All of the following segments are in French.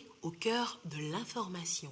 Togoulais au cœur de l'information.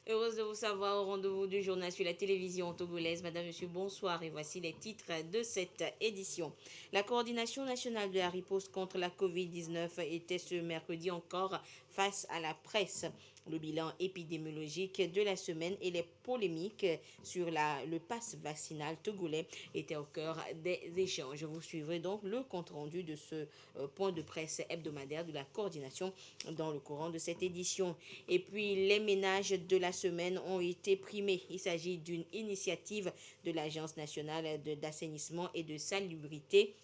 Heureuse de vous savoir au rendez-vous du journal sur la télévision togolaise. Madame, Monsieur, bonsoir et voici les titres de cette édition. La coordination nationale de la riposte contre la Covid-19 était ce mercredi encore face à la presse. Le bilan épidémiologique de la semaine et les polémiques sur le pass vaccinal togolais étaient au cœur des échanges. Vous suivrez donc le compte-rendu de ce point de presse hebdomadaire de la coordination dans le courant de cette édition. Et puis, les ménages de la semaine ont été primés. Il s'agit d'une initiative de l'Agence nationale d'assainissement et de salubrité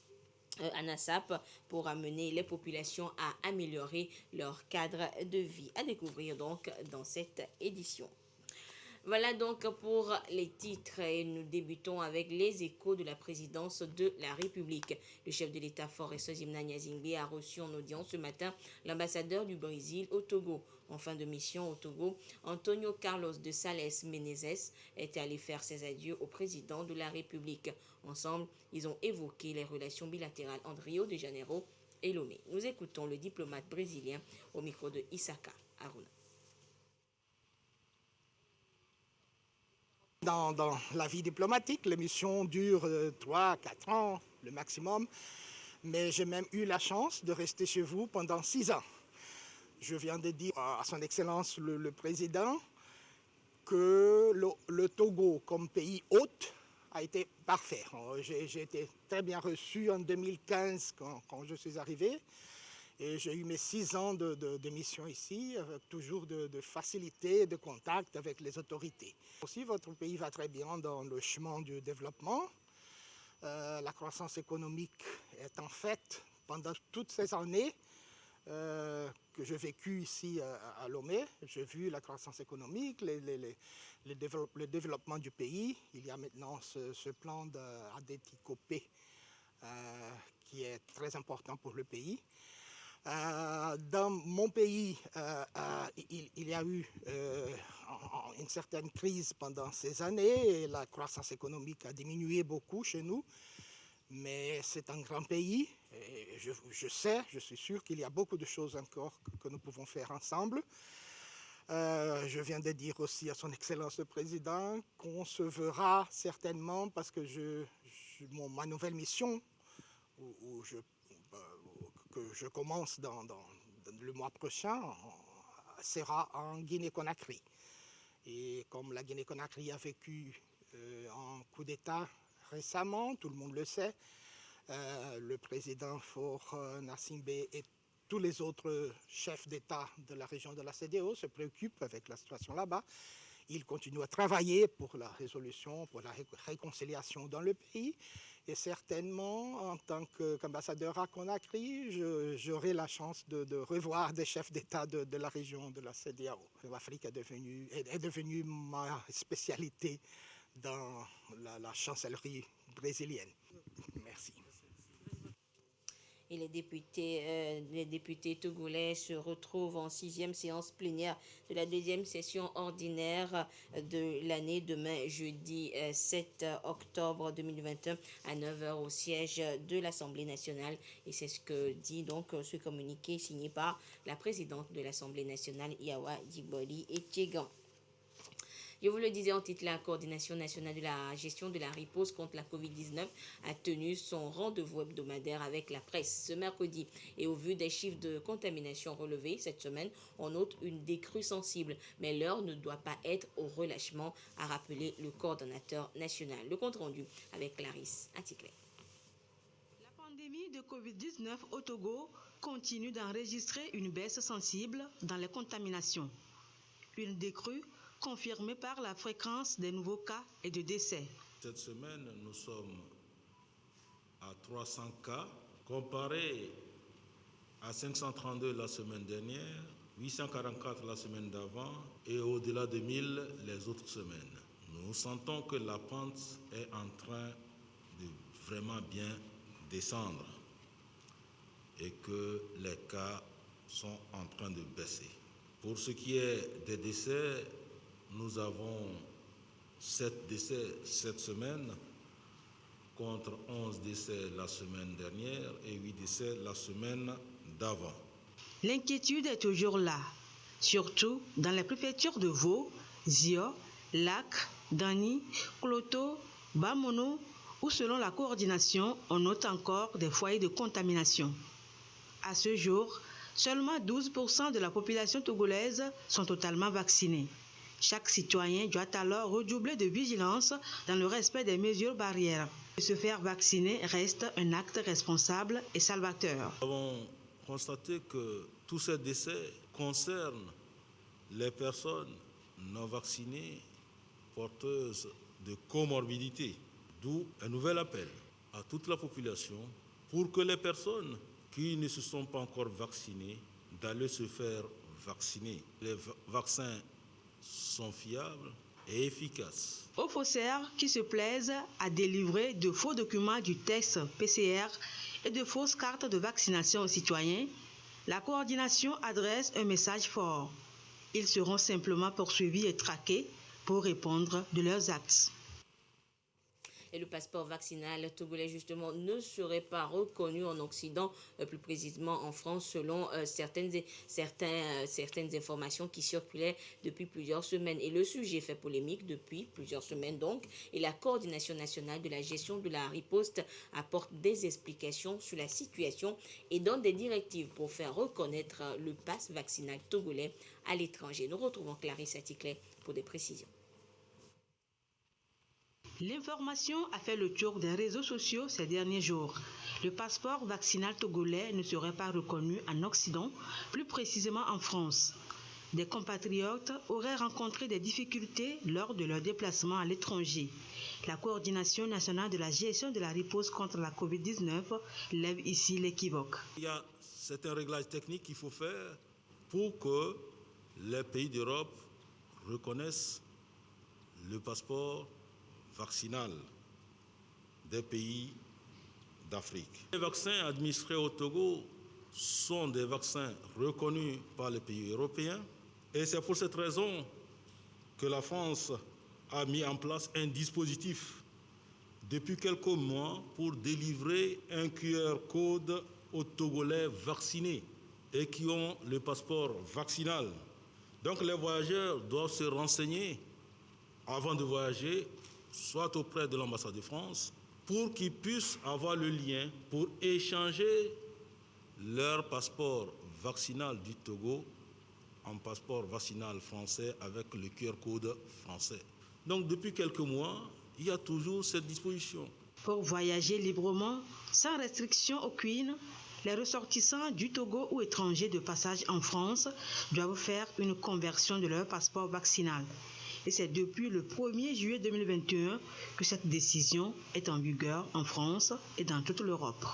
ANASAP pour amener les populations à améliorer leur cadre de vie. À découvrir donc dans cette édition. Voilà donc pour les titres et nous débutons avec les échos de la présidence de la République. Le chef de l'État Forest Zimna Nyazingbe a reçu en audience ce matin l'ambassadeur du Brésil au Togo. En fin de mission au Togo, Antonio Carlos de Sales Menezes est allé faire ses adieux au président de la République. Ensemble, ils ont évoqué les relations bilatérales entre Rio de Janeiro et Lomé. Nous écoutons le diplomate brésilien au micro de Isaka Aruna. Dans la vie diplomatique, les missions durent 3-4 ans, le maximum. Mais j'ai même eu la chance de rester chez vous pendant 6 ans. Je viens de dire à son Excellence le Président que le Togo comme pays hôte a été parfait. J'ai été très bien reçu en 2015 quand je suis arrivé. Et j'ai eu mes 6 ans de mission ici, avec toujours de facilité, de contact avec les autorités. Aussi, votre pays va très bien dans le chemin du développement. La croissance économique est en fait, pendant toutes ces années que j'ai vécu ici à Lomé, j'ai vu la croissance économique, le développement du pays. Il y a maintenant ce plan d'ADTICOP qui est très important pour le pays. Dans mon pays, il y a eu une certaine crise pendant ces années et la croissance économique a diminué beaucoup chez nous. Mais c'est un grand pays et je suis sûr qu'il y a beaucoup de choses encore que nous pouvons faire ensemble. Je viens de dire aussi à son Excellence le Président qu'on se verra certainement parce que ma nouvelle mission que je commence dans le mois prochain sera en Guinée-Conakry. Et comme la Guinée-Conakry a vécu un coup d'État récemment, tout le monde le sait, le président Faure Gnassingbé et tous les autres chefs d'État de la région de la CEDEAO se préoccupent avec la situation là-bas. Ils continuent à travailler pour la résolution, pour la réconciliation dans le pays. Et certainement, en tant qu'ambassadeur à Conakry, j'aurai la chance de revoir des chefs d'État de la région de la CEDEAO. L'Afrique est devenue ma spécialité dans la chancellerie brésilienne. Merci. Et les députés togolais se retrouvent en 6e séance plénière de la 2e session ordinaire de l'année demain, jeudi 7 octobre 2021 à 9h au siège de l'Assemblée nationale. Et c'est ce que dit donc ce communiqué signé par la présidente de l'Assemblée nationale, Yawa Djiboli Etchegan. Je vous le disais en titre, la coordination nationale de la gestion de la riposte contre la Covid-19 a tenu son rendez-vous hebdomadaire avec la presse ce mercredi. Et au vu des chiffres de contamination relevés cette semaine, on note une décrue sensible. Mais l'heure ne doit pas être au relâchement, a rappelé le coordonnateur national. Le compte rendu avec Clarisse Atticlay. La pandémie de Covid-19 au Togo continue d'enregistrer une baisse sensible dans les contaminations. Une décrue confirmée par la fréquence des nouveaux cas et de décès. Cette semaine, nous sommes à 300 cas, comparé à 532 la semaine dernière, 844 la semaine d'avant et au-delà de 1000 les autres semaines. nous sentons que la pente est en train de vraiment bien descendre et que les cas sont en train de baisser. Pour ce qui est des décès, nous avons 7 décès cette semaine contre 11 décès la semaine dernière et 8 décès la semaine d'avant. L'inquiétude est toujours là, surtout dans les préfectures de Vaud, Zio, Lac, Dany, Kloto, Bamono, où selon la coordination, on note encore des foyers de contamination. À ce jour, seulement 12% de la population togolaise sont totalement vaccinés. Chaque citoyen doit alors redoubler de vigilance dans le respect des mesures barrières. Se faire vacciner reste un acte responsable et salvateur. Nous avons constaté que tous ces décès concernent les personnes non vaccinées porteuses de comorbidités, d'où un nouvel appel à toute la population pour que les personnes qui ne se sont pas encore vaccinées d'aller se faire vacciner. Les vaccins sont fiables et efficaces. Aux faussaires qui se plaisent à délivrer de faux documents du test PCR et de fausses cartes de vaccination aux citoyens, la coordination adresse un message fort. Ils seront simplement poursuivis et traqués pour répondre de leurs actes. Et le passeport vaccinal togolais, justement, ne serait pas reconnu en Occident, plus précisément en France, selon certaines informations qui circulaient depuis plusieurs semaines. Et le sujet fait polémique depuis plusieurs semaines, donc. Et la Coordination nationale de la gestion de la riposte apporte des explications sur la situation et donne des directives pour faire reconnaître le pass vaccinal togolais à l'étranger. Nous retrouvons Clarisse Aticlet pour des précisions. L'information a fait le tour des réseaux sociaux ces derniers jours. Le passeport vaccinal togolais ne serait pas reconnu en Occident, plus précisément en France. Des compatriotes auraient rencontré des difficultés lors de leur déplacement à l'étranger. La Coordination nationale de la gestion de la riposte contre la COVID-19 lève ici l'équivoque. Il y a certains réglages techniques qu'il faut faire pour que les pays d'Europe reconnaissent le passeport vaccinal des pays d'Afrique. Les vaccins administrés au Togo sont des vaccins reconnus par les pays européens et c'est pour cette raison que la France a mis en place un dispositif depuis quelques mois pour délivrer un QR code aux Togolais vaccinés et qui ont le passeport vaccinal. Donc les voyageurs doivent se renseigner avant de voyager, soit auprès de l'ambassade de France, pour qu'ils puissent avoir le lien pour échanger leur passeport vaccinal du Togo en passeport vaccinal français avec le QR code français. Donc depuis quelques mois, il y a toujours cette disposition. Pour voyager librement, sans restriction aucune, les ressortissants du Togo ou étrangers de passage en France doivent faire une conversion de leur passeport vaccinal. Et c'est depuis le 1er juillet 2021 que cette décision est en vigueur en France et dans toute l'Europe.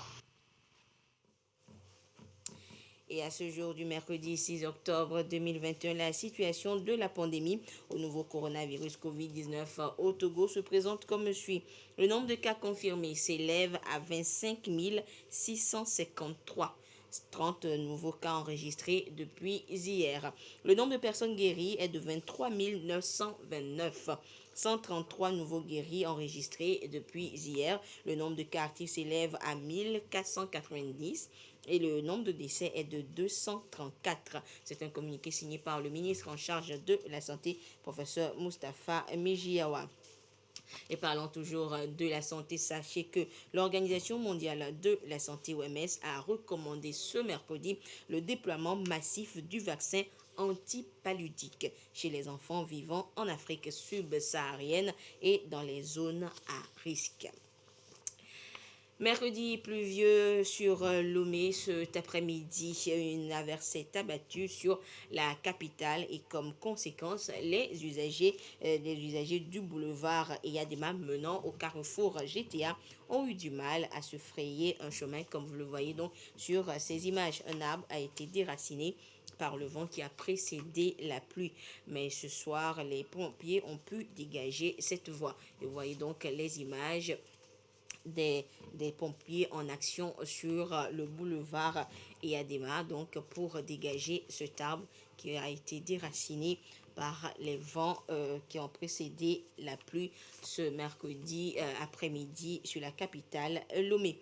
Et à ce jour du mercredi 6 octobre 2021, la situation de la pandémie au nouveau coronavirus COVID-19 au Togo se présente comme suit. Le nombre de cas confirmés s'élève à 25 653. 30 nouveaux cas enregistrés depuis hier. Le nombre de personnes guéries est de 23 929. 133 nouveaux guéris enregistrés depuis hier. Le nombre de cas actifs s'élève à 1490 et le nombre de décès est de 234. C'est un communiqué signé par le ministre en charge de la Santé, professeur Moustapha Mejiawa. Et parlons toujours de la santé, sachez que l'Organisation mondiale de la santé OMS a recommandé ce mercredi le déploiement massif du vaccin antipaludique chez les enfants vivant en Afrique subsaharienne et dans les zones à risque. Mercredi pluvieux sur Lomé cet après-midi, une averse s'est abattue sur la capitale et comme conséquence, les usagers du boulevard Eyadema menant au carrefour GTA ont eu du mal à se frayer un chemin comme vous le voyez donc sur ces images. Un arbre a été déraciné par le vent qui a précédé la pluie. Mais ce soir, les pompiers ont pu dégager cette voie. Et vous voyez donc les images des pompiers en action sur le boulevard Eyadema, donc pour dégager cet arbre qui a été déraciné par les vents qui ont précédé la pluie ce mercredi après-midi sur la capitale Lomé.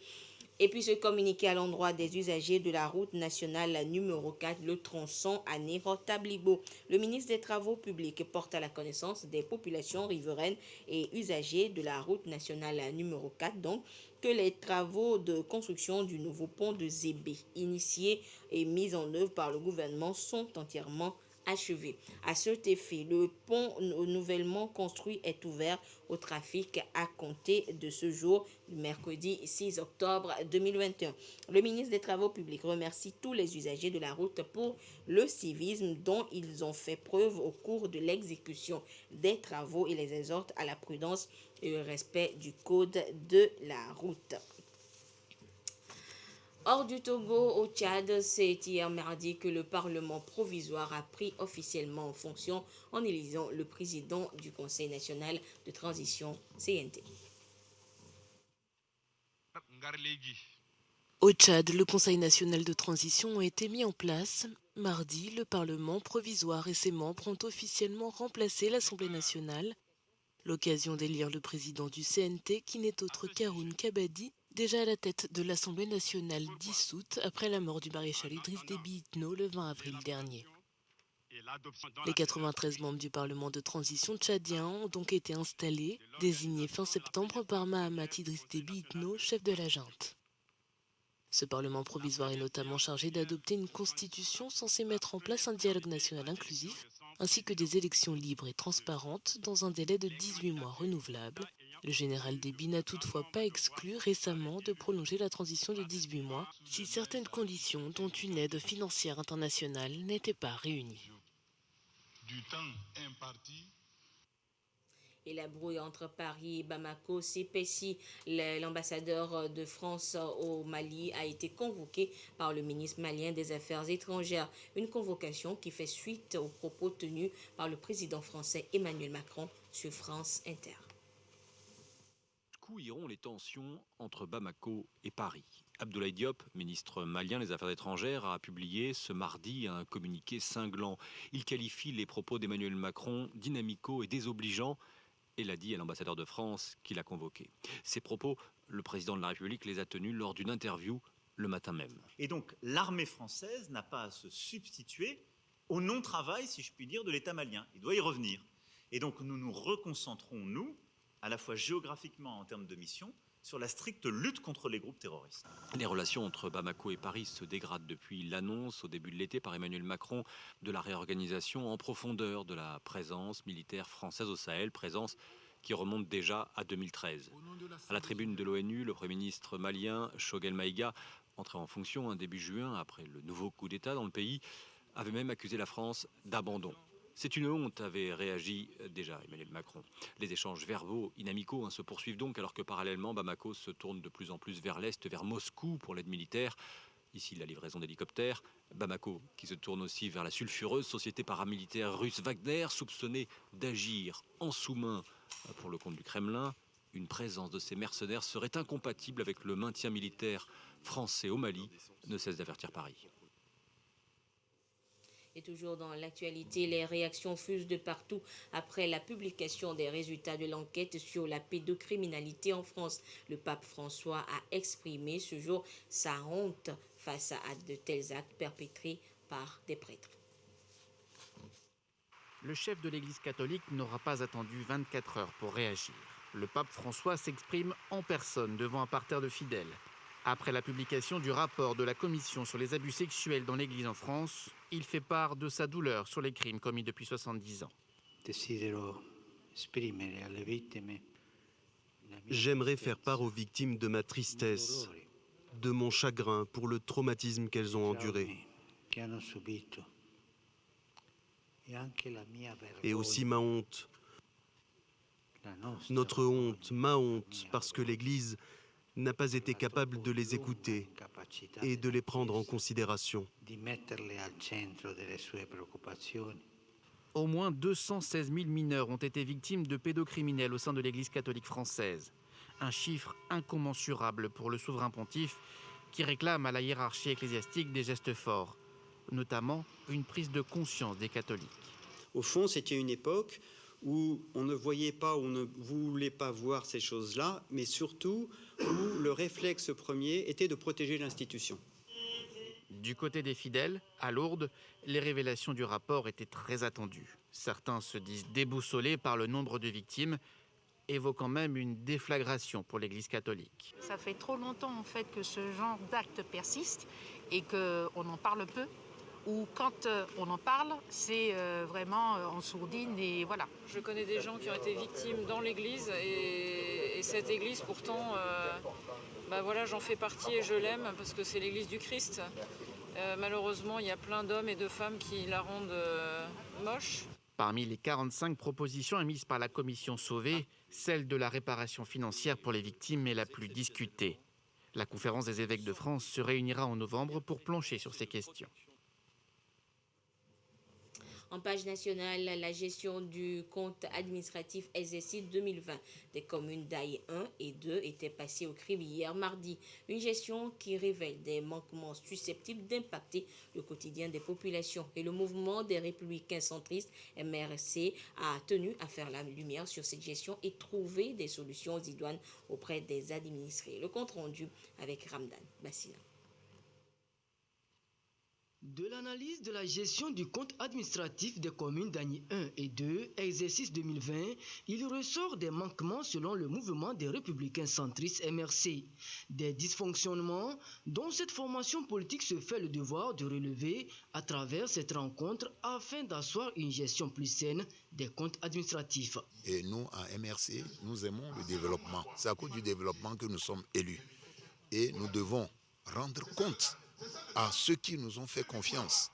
Et puis ce communiqué à l'endroit des usagers de la route nationale numéro 4, le tronçon à Néro-Tablibo. Le ministre des Travaux publics porte à la connaissance des populations riveraines et usagers de la route nationale numéro 4, donc, que les travaux de construction du nouveau pont de Zébé, initiés et mis en œuvre par le gouvernement, sont entièrement achevé. À cet effet, le pont nouvellement construit est ouvert au trafic à compter de ce jour, du mercredi 6 octobre 2021. Le ministre des Travaux publics remercie tous les usagers de la route pour le civisme dont ils ont fait preuve au cours de l'exécution des travaux et les exhorte à la prudence et au respect du code de la route. Hors du Togo, au Tchad, c'est hier mardi que le Parlement provisoire a pris officiellement en fonction en élisant le président du Conseil national de transition CNT. Au Tchad, le Conseil national de transition a été mis en place. Mardi, le Parlement provisoire et ses membres ont officiellement remplacé l'Assemblée nationale. L'occasion d'élire le président du CNT, qui n'est autre qu'Haroun Kabadi, déjà à la tête de l'Assemblée nationale dissoute après la mort du maréchal Idriss Déby Itno le 20 avril dernier. Les 93 membres du Parlement de transition tchadien ont donc été installés, désignés fin septembre par Mahamat Idriss Déby Itno, chef de la junte. Ce Parlement provisoire est notamment chargé d'adopter une constitution censée mettre en place un dialogue national inclusif, ainsi que des élections libres et transparentes dans un délai de 18 mois renouvelable. Le général Déby n'a toutefois pas exclu récemment de prolonger la transition de 18 mois si certaines conditions, dont une aide financière internationale, n'étaient pas réunies. Et la brouille entre Paris et Bamako s'épaissit. L'ambassadeur de France au Mali a été convoqué par le ministre malien des Affaires étrangères. Une convocation qui fait suite aux propos tenus par le président français Emmanuel Macron sur France Inter. Où iront les tensions entre Bamako et Paris? Abdoulaye Diop, ministre malien des Affaires étrangères, a publié ce mardi un communiqué cinglant. Il qualifie les propos d'Emmanuel Macron d'inamicaux et désobligeants et l'a dit à l'ambassadeur de France qui l'a convoqué. Ces propos, le président de la République les a tenus lors d'une interview le matin même. Et donc l'armée française n'a pas à se substituer au non-travail, si je puis dire, de l'État malien. Il doit y revenir. Et donc nous nous reconcentrons, nous, à la fois géographiquement en termes de mission, sur la stricte lutte contre les groupes terroristes. Les relations entre Bamako et Paris se dégradent depuis l'annonce au début de l'été par Emmanuel Macron de la réorganisation en profondeur de la présence militaire française au Sahel, présence qui remonte déjà à 2013. À la tribune de l'ONU, le Premier ministre malien Choguel Maïga, entré en fonction début juin après le nouveau coup d'État dans le pays, avait même accusé la France d'abandon. C'est une honte, avait réagi déjà Emmanuel Macron. Les échanges verbaux inamicaux se poursuivent donc alors que parallèlement Bamako se tourne de plus en plus vers l'est, vers Moscou pour l'aide militaire. Ici la livraison d'hélicoptères. Bamako qui se tourne aussi vers la sulfureuse société paramilitaire russe Wagner, soupçonnée d'agir en sous-main pour le compte du Kremlin. Une présence de ces mercenaires serait incompatible avec le maintien militaire français au Mali, ne cesse d'avertir Paris. Et toujours dans l'actualité, les réactions fusent de partout après la publication des résultats de l'enquête sur la pédocriminalité en France. Le pape François a exprimé ce jour sa honte face à de tels actes perpétrés par des prêtres. Le chef de l'Église catholique n'aura pas attendu 24 heures pour réagir. Le pape François s'exprime en personne devant un parterre de fidèles. Après la publication du rapport de la Commission sur les abus sexuels dans l'Église en France, il fait part de sa douleur sur les crimes commis depuis 70 ans. J'aimerais faire part aux victimes de ma tristesse, de mon chagrin pour le traumatisme qu'elles ont enduré. Et aussi ma honte. Notre honte, ma honte, parce que l'Église n'a pas été capable de les écouter et de les prendre en considération. Au moins 216 000 mineurs ont été victimes de pédocriminels au sein de l'Église catholique française. Un chiffre incommensurable pour le souverain pontife qui réclame à la hiérarchie ecclésiastique des gestes forts, notamment une prise de conscience des catholiques. Au fond, c'était une époque où on ne voyait pas, on ne voulait pas voir ces choses-là, mais surtout où le réflexe premier était de protéger l'institution. Du côté des fidèles, à Lourdes, les révélations du rapport étaient très attendues. Certains se disent déboussolés par le nombre de victimes, évoquant même une déflagration pour l'Église catholique. Ça fait trop longtemps en fait que ce genre d'acte persiste et qu'on en parle peu. Ou quand on en parle, c'est vraiment en sourdine et voilà. Je connais des gens qui ont été victimes dans l'église et cette église pourtant, voilà, j'en fais partie et je l'aime parce que c'est l'église du Christ. Malheureusement, il y a plein d'hommes et de femmes qui la rendent moche. Parmi les 45 propositions émises par la commission Sauvé, celle de la réparation financière pour les victimes est la plus discutée. La conférence des évêques de France se réunira en novembre pour plancher sur ces questions. En page nationale, la gestion du compte administratif exercice 2020 des communes d'Aïe 1 et 2 était passée au crible hier mardi. Une gestion qui révèle des manquements susceptibles d'impacter le quotidien des populations. Et le mouvement des Républicains centristes, MRC, a tenu à faire la lumière sur cette gestion et trouver des solutions idoines auprès des administrés. Le compte rendu avec Ramdan Bassina. De l'analyse de la gestion du compte administratif des communes d'Agni 1 et 2, exercice 2020, il ressort des manquements selon le mouvement des Républicains centristes MRC. Des dysfonctionnements dont cette formation politique se fait le devoir de relever à travers cette rencontre afin d'asseoir une gestion plus saine des comptes administratifs. Et nous, à MRC, nous aimons le développement. C'est à cause du développement que nous sommes élus. Et nous devons rendre compte à ceux qui nous ont fait confiance.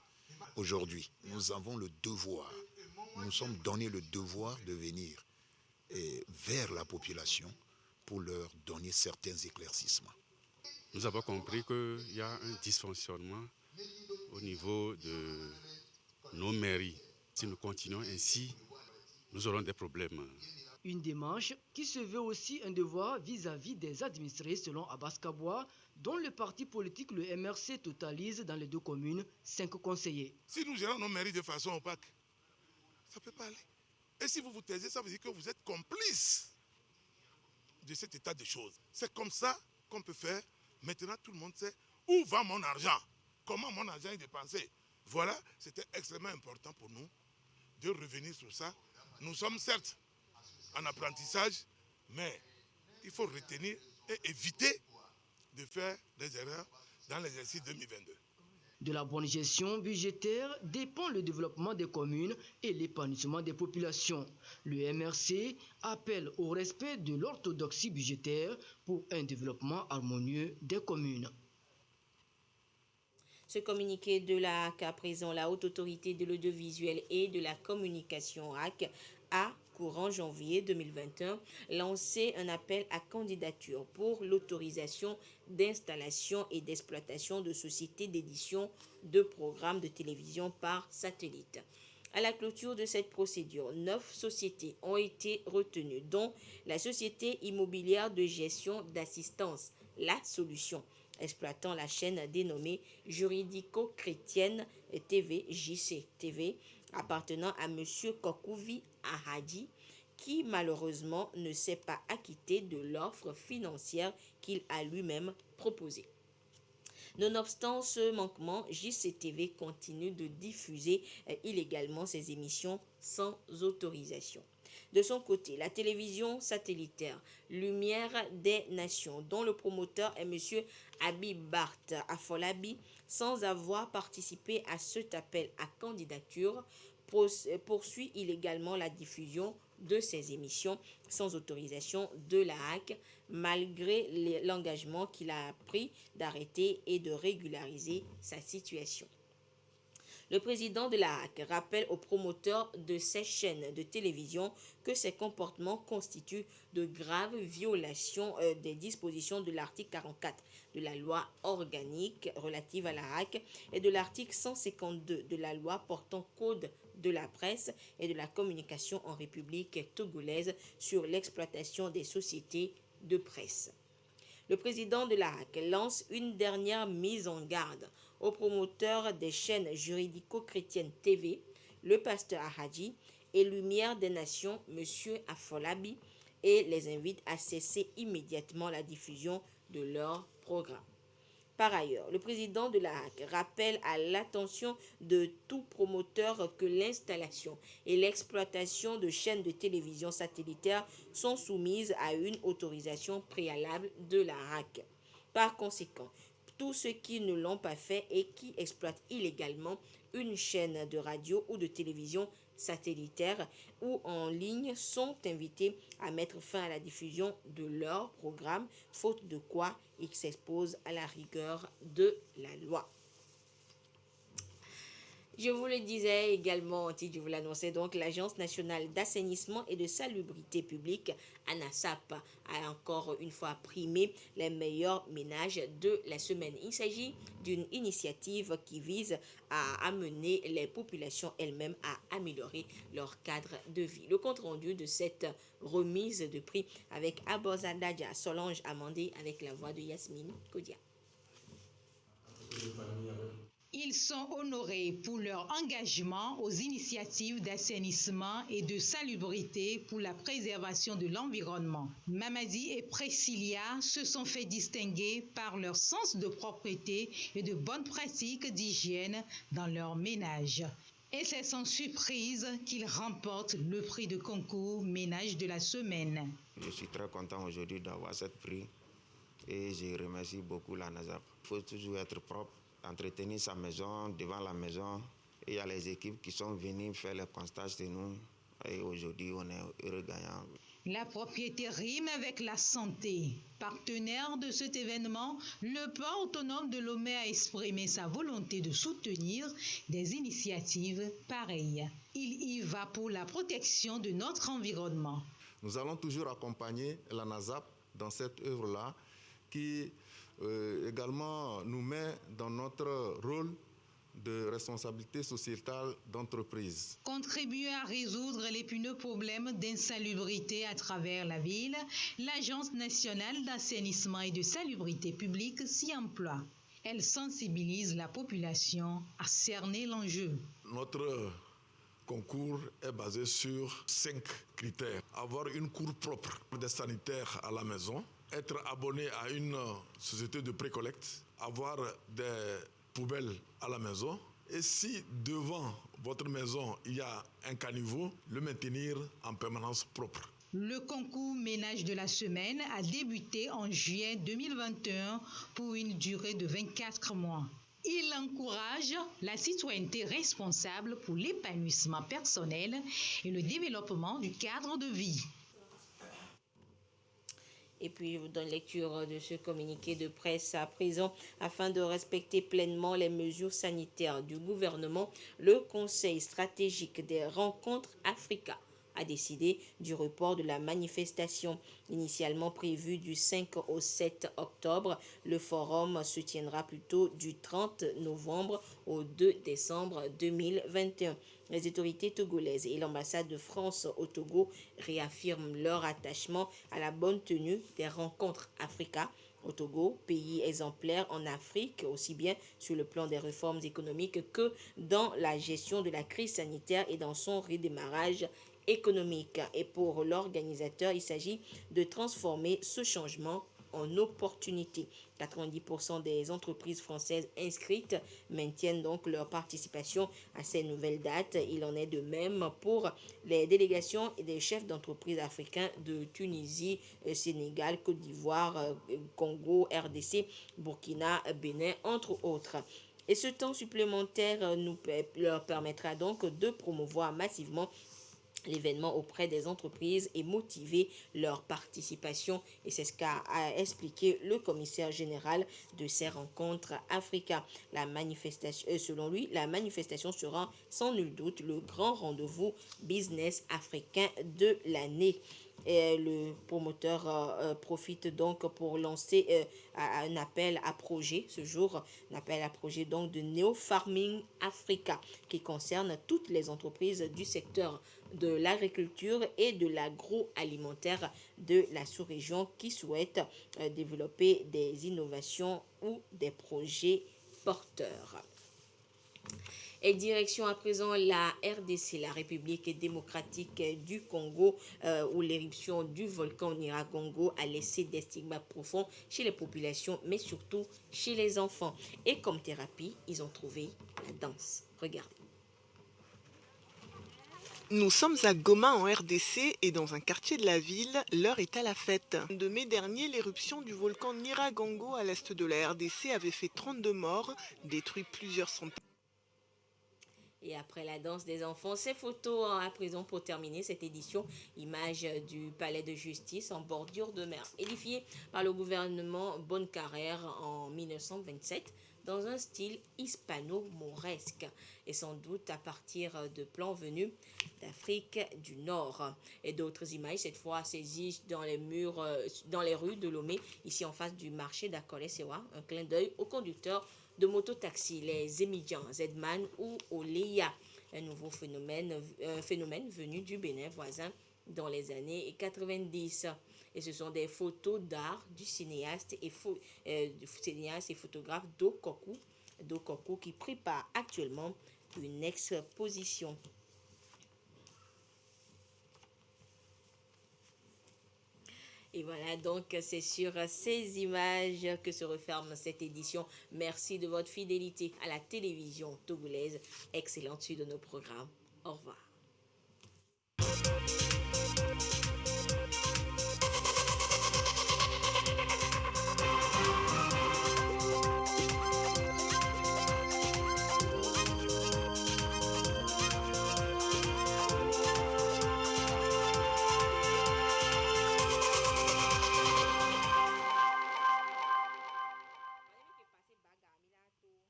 Aujourd'hui, nous avons le devoir, nous sommes donnés le devoir de venir vers la population pour leur donner certains éclaircissements. Nous avons compris qu'il y a un dysfonctionnement au niveau de nos mairies. Si nous continuons ainsi, nous aurons des problèmes. Une démarche qui se veut aussi un devoir vis-à-vis des administrés selon Abbas Kaboua, dont le parti politique, le MRC, totalise dans les deux communes 5 conseillers. Si nous gérons nos mairies de façon opaque, ça ne peut pas aller. Et si vous vous taisez, ça veut dire que vous êtes complice de cet état de choses. C'est comme ça qu'on peut faire. Maintenant, tout le monde sait où va mon argent, comment mon argent est dépensé. Voilà, c'était extrêmement important pour nous de revenir sur ça. Nous sommes certes en apprentissage, mais il faut retenir et éviter de faire des erreurs dans l'exercice 2022. De la bonne gestion budgétaire dépend le développement des communes et l'épanouissement des populations. Le MRC appelle au respect de l'orthodoxie budgétaire pour un développement harmonieux des communes. Ce communiqué de la HAC à présent, la Haute Autorité de l'Audiovisuel et de la Communication HAC a courant janvier 2021, lancé un appel à candidature pour l'autorisation d'installation et d'exploitation de sociétés d'édition de programmes de télévision par satellite. À la clôture de cette procédure, 9 sociétés ont été retenues, dont la Société immobilière de gestion d'assistance, La Solution, exploitant la chaîne dénommée Juridico-Chrétienne TV JC TV, appartenant à M. Kokouvi Ahadi, qui malheureusement ne s'est pas acquitté de l'offre financière qu'il a lui-même proposée. Nonobstant ce manquement, JCTV continue de diffuser illégalement ses émissions sans autorisation. De son côté, la télévision satellitaire Lumière des Nations, dont le promoteur est M. Habib Bart Afolabi, sans avoir participé à cet appel à candidature, poursuit illégalement la diffusion de ses émissions sans autorisation de la HAC, malgré l'engagement qu'il a pris d'arrêter et de régulariser sa situation. Le président de la HAC rappelle aux promoteurs de ces chaînes de télévision que ces comportements constituent de graves violations des dispositions de l'article 44 de la loi organique relative à la HAC et de l'article 152 de la loi portant code de la presse et de la communication en République togolaise sur l'exploitation des sociétés de presse. Le président de la HAC lance une dernière mise en garde aux promoteurs des chaînes juridico-chrétiennes TV, le pasteur Ahadji et Lumière des Nations, M. Afolabi, et les invite à cesser immédiatement la diffusion de leur programme. Par ailleurs, le président de la HAC rappelle à l'attention de tout promoteur que l'installation et l'exploitation de chaînes de télévision satellitaires sont soumises à une autorisation préalable de la HAC. Par conséquent, tous ceux qui ne l'ont pas fait et qui exploitent illégalement une chaîne de radio ou de télévision satellitaire ou en ligne sont invités à mettre fin à la diffusion de leur programme, faute de quoi ils s'exposent à la rigueur de la loi. Je vous le disais également, je vous l'annonçais donc, l'Agence nationale d'assainissement et de salubrité publique, ANASAP, a encore une fois primé les meilleurs ménages de la semaine. Il s'agit d'une initiative qui vise à amener les populations elles-mêmes à améliorer leur cadre de vie. Le compte-rendu de cette remise de prix avec Abozadaja Solange Amandé avec la voix de Yasmine Kodia. Ils sont honorés pour leur engagement aux initiatives d'assainissement et de salubrité pour la préservation de l'environnement. Mamadi et Priscilla se sont fait distinguer par leur sens de propreté et de bonnes pratiques d'hygiène dans leur ménage. Et c'est sans surprise qu'ils remportent le prix de concours ménage de la semaine. Je suis très content aujourd'hui d'avoir ce prix et je remercie beaucoup la NASAP. Il faut toujours être propre, entretenir sa maison, devant la maison. Et il y a les équipes qui sont venues faire le constat chez nous. Et aujourd'hui, on est heureux gagnant. La propriété rime avec la santé. Partenaire de cet événement, le port autonome de Lomé a exprimé sa volonté de soutenir des initiatives pareilles. Il y va pour la protection de notre environnement. Nous allons toujours accompagner la NASAP dans cette œuvre-là qui également nous met dans notre rôle de responsabilité sociétale d'entreprise. Contribuer à résoudre l'épineux problème d'insalubrité à travers la ville, l'Agence nationale d'assainissement et de salubrité publique s'y emploie. Elle sensibilise la population à cerner l'enjeu. Notre concours est basé sur 5 critères. Avoir une cour propre, des sanitaires à la maison, être abonné à une société de précollecte, avoir des poubelles à la maison, et si devant votre maison il y a un caniveau, le maintenir en permanence propre. Le concours ménage de la semaine a débuté en juillet 2021 pour une durée de 24 mois. Il encourage la citoyenneté responsable pour l'épanouissement personnel et le développement du cadre de vie. Et puis, je vous donne lecture de ce communiqué de presse à présent. Afin de respecter pleinement les mesures sanitaires du gouvernement, le Conseil stratégique des rencontres Africa a décidé du report de la manifestation initialement prévue du 5 au 7 octobre. Le forum se tiendra plutôt du 30 novembre au 2 décembre 2021. Les autorités togolaises et l'ambassade de France au Togo réaffirment leur attachement à la bonne tenue des rencontres Africa au Togo, pays exemplaire en Afrique, aussi bien sur le plan des réformes économiques que dans la gestion de la crise sanitaire et dans son redémarrage économique. Et pour l'organisateur, il s'agit de transformer ce changement en opportunité. 90% des entreprises françaises inscrites maintiennent donc leur participation à ces nouvelles dates. Il en est de même pour les délégations et des chefs d'entreprises africains de Tunisie, Sénégal, Côte d'Ivoire, Congo, RDC, Burkina, Bénin, entre autres. Et ce temps supplémentaire leur permettra donc de promouvoir massivement l'événement auprès des entreprises et motiver leur participation. Et c'est ce qu'a expliqué le commissaire général de ces rencontres Africa. La manifestation, selon lui, la manifestation sera sans nul doute le grand rendez-vous business africain de l'année. Et le promoteur profite donc pour lancer un appel à projet ce jour, un appel à projet donc de Neo Farming Africa qui concerne toutes les entreprises du secteur de l'agriculture et de l'agroalimentaire de la sous-région qui souhaitent développer des innovations ou des projets porteurs. Et direction à présent la RDC, la République démocratique du Congo, où l'éruption du volcan Nyiragongo a laissé des stigmates profonds chez les populations, mais surtout chez les enfants. Et comme thérapie, ils ont trouvé la danse. Regardez. Nous sommes à Goma en RDC et dans un quartier de la ville, l'heure est à la fête. De mai dernier, l'éruption du volcan Nyiragongo à l'est de la RDC avait fait 32 morts, détruit plusieurs centaines. Et après la danse des enfants, ces photos à présent pour terminer cette édition, image du palais de justice en bordure de mer, édifié par le gouvernement Bonne-Carrère en 1927 dans un style hispano-mauresque et sans doute à partir de plans venus d'Afrique du Nord. Et d'autres images, cette fois saisies dans les murs, dans les rues de Lomé, ici en face du marché d'Akole-Sewa, un clin d'œil aux conducteurs de mototaxi, les Émidians, Zedman ou Oleya, un nouveau phénomène venu du Bénin voisin dans les années 90. Et ce sont des photos d'art du cinéaste et photographe Dokoku qui prépare actuellement une exposition. Et voilà, donc c'est sur ces images que se referme cette édition. Merci de votre fidélité à la télévision togolaise. Excellente suite de nos programmes. Au revoir.